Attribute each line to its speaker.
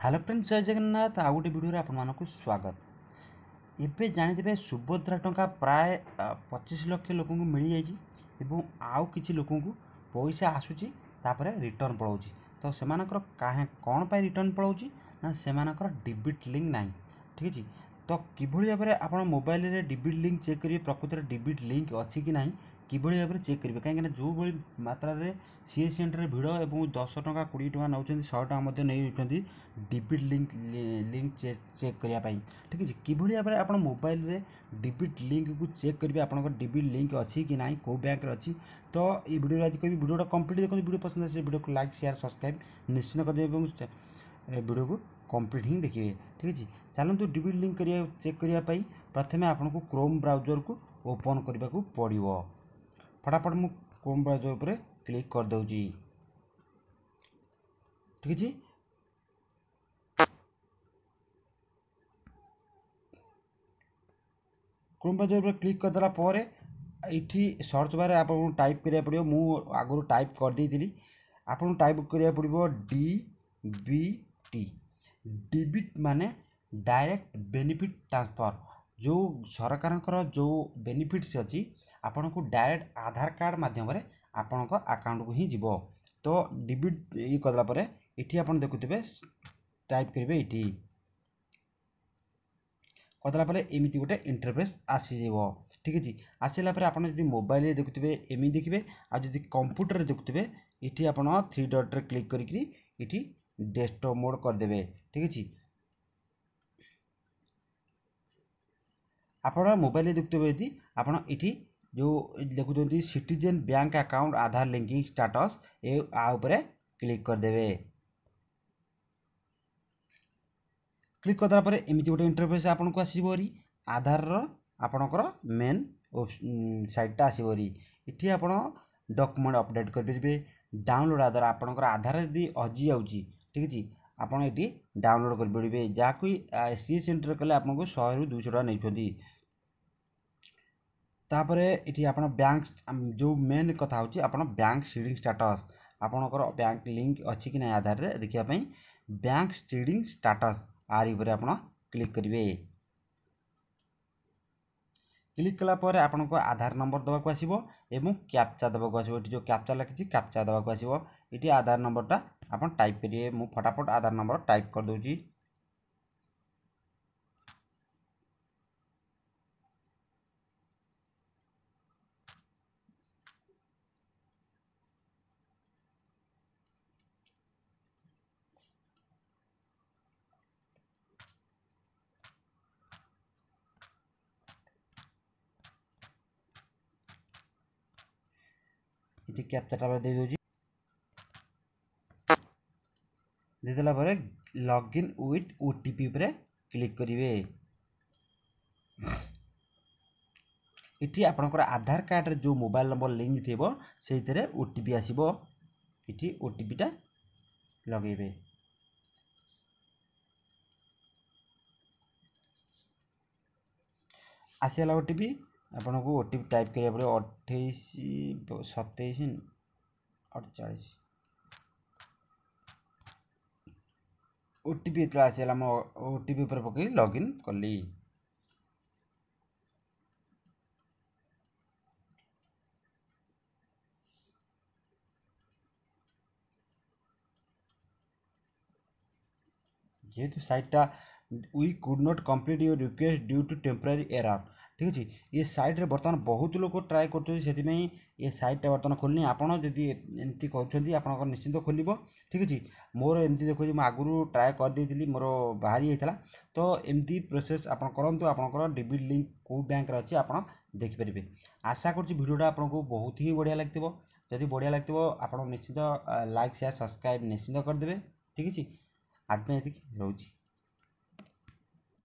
Speaker 1: Hello friends, जय जगन्नाथ। आउ गोटे भिडियो आपको स्वागत। एबे जानिदेबे सुभद्रा टंका प्राय 25 लाख लोक मिल जाइए आउ किछि लोक पैसा आसूची तापर रिटर्न पलाउची। तो सेमानकर कौन पाई रिटर्न पलाउची ना सेमानकर डिबिट लिंक नाही। ठीक अछि। तो किभଳି भाबरे आपण मोबाइल रे डिबिट लिंक चेक करिवे प्रकृत रे डिबिट लिंक अछि कि नाही किभଳି भाबरे चेक करिवे काहेकि जो भଳି मात्रा रे सीए सेंटर भिड़ एवं 10 टंका 20 टंका नौचंदी 100 टंका मध्ये नै उठंदी डिबिट लिंक चेक करिया पाई। ठीक अछि। किभଳି भाबरे आपण मोबाइल रे डिबिट लिंक को चेक करिवे आपनकर डिबिट लिंक अछि कि नाही को बैंक रे अछि। तो ई वीडियो आज कहबी वीडियोटा कंप्लीट देखो। वीडियो पसंद आसे वीडियो को लाइक शेयर सब्सक्राइब निश्चित कर देबे एवं वीडियो को कंप्लीट ही देखिए। ठीक अछि। चलନ୍ତୁ डिबिट लिंक करिया चेक करिया पाई प्रथमे आपनको क्रोम ब्राउजर को ओपन करबा को पड़िबो। फटाफट मु क्रोम ब्राउजर पर क्लिक कर दउजी। ठीक अछि। क्रोम ब्राउजर पर क्लिक कर देला पर एठी सर्च बार आपको टाइप करिया पड़िबो। मु आगु टाइप कर देइतिली आपको टाइप करिया पड़िबो डीबीटी। डिबिट माने डायरेक्ट बेनिफिट ट्रांसफर। जो सरकार जो बेनिफिट्स अच्छी आपन को डायरेक्ट आधार कार्ड माध्यम आपण अकाउंट को ही जीवो। तो डिबिट ये करला परे इठी आपण देखुथिबे टाइप करिवे इठी कदला परे एमिति गोटे इंटरफेस आसी जीवो। ठीक अछि। आसिला परे आपण जदि मोबाइल रे देखुथिबे एमि देखिबे आ जदि कंप्यूटर रे देखुथिबे इठी आपण 3 डॉट रे क्लिक करिकरी इठी डेस्कटॉप मोड कर देबे। ठीक अछि। आप मोबाइल देखुवे यदि आप इटी जो देखुं सिटीजन बैंक अकाउंट आधार लिंकिंग स्टाटस ए उपरे क्लिक करदे। क्लिक करदा पर एमती गोटे इंटरफेस आपन को आसबरी आधार आपणकर मेन साइटा आसबरी इटी आप डॉक्यूमेंट अपडेट करेंगे। डाउनलोड आधार आपणकर आधार यदि हजि जाऊँगी। ठीक अच्छे। आपड़ ये डाउनलोड करेंगे जहाँ सी सेंटर कले आपको 100 ରୁ 200 टका नहीं। तापर ये आप बैंक जो मेन कथा होची आप बैंक सीडिंग स्टाटस आपणकर बैंक लिंक अच्छी कि नहीं आधार रे देखापी बैंक सीडिंग स्टाटस आर ऊपर आप क्लिक करेंगे। क्लिक कला पर आपको आधार नंबर दवाक आसो एवं कैप्चा दवाक आसो। जो कैप्चा लगी कैप्चा दवाक आसो ये आधार नंबरटा आप टाइप करेंगे। मुझे फटाफट आधार नंबर टाइप कर दूँगी। ये कैप्चाटा दे दूँगी। देदेला पर लॉगिन विथ ओटीपी पर क्लिक करेंगे। इटी आपणकर आधार कार्ड रे जो मोबाइल नंबर लिंक थी से ओटीपी आसो। इटी ओटीपीटा लगेबे। आसला ओटीपी आपन को ओटीपी टाइप करिया पड़े 28 27 48 ओटीपी इतला आसला म ओटीपी पर पकई लॉगिन कली। जेहेतु साइटा we could not complete your request due to temporary error. ठीक अच्छे। ये साइट रे बर्तमान बहुत लोग ट्राए कर ये साइटा बर्तमान खोलनी आपड़ जदि एमती कर निश्चिंत खोल। ठीक अच्छे। मोर एमती देखो मुझे आगुरी ट्राए कर देती मोर बाहरी होता। तो एमती प्रोसेस आप करूँ आपंकर डिबिट लिंक कौ बैंक अच्छी आप देखिपारे। आशा करुँच भिडियोटा आपको बहुत ही बढ़िया लगे। जदि बढ़िया लगे आप निश्चित लाइक शेयर सब्सक्राइब निश्चित करदे। ठीक अच्छे। आज ये रोची।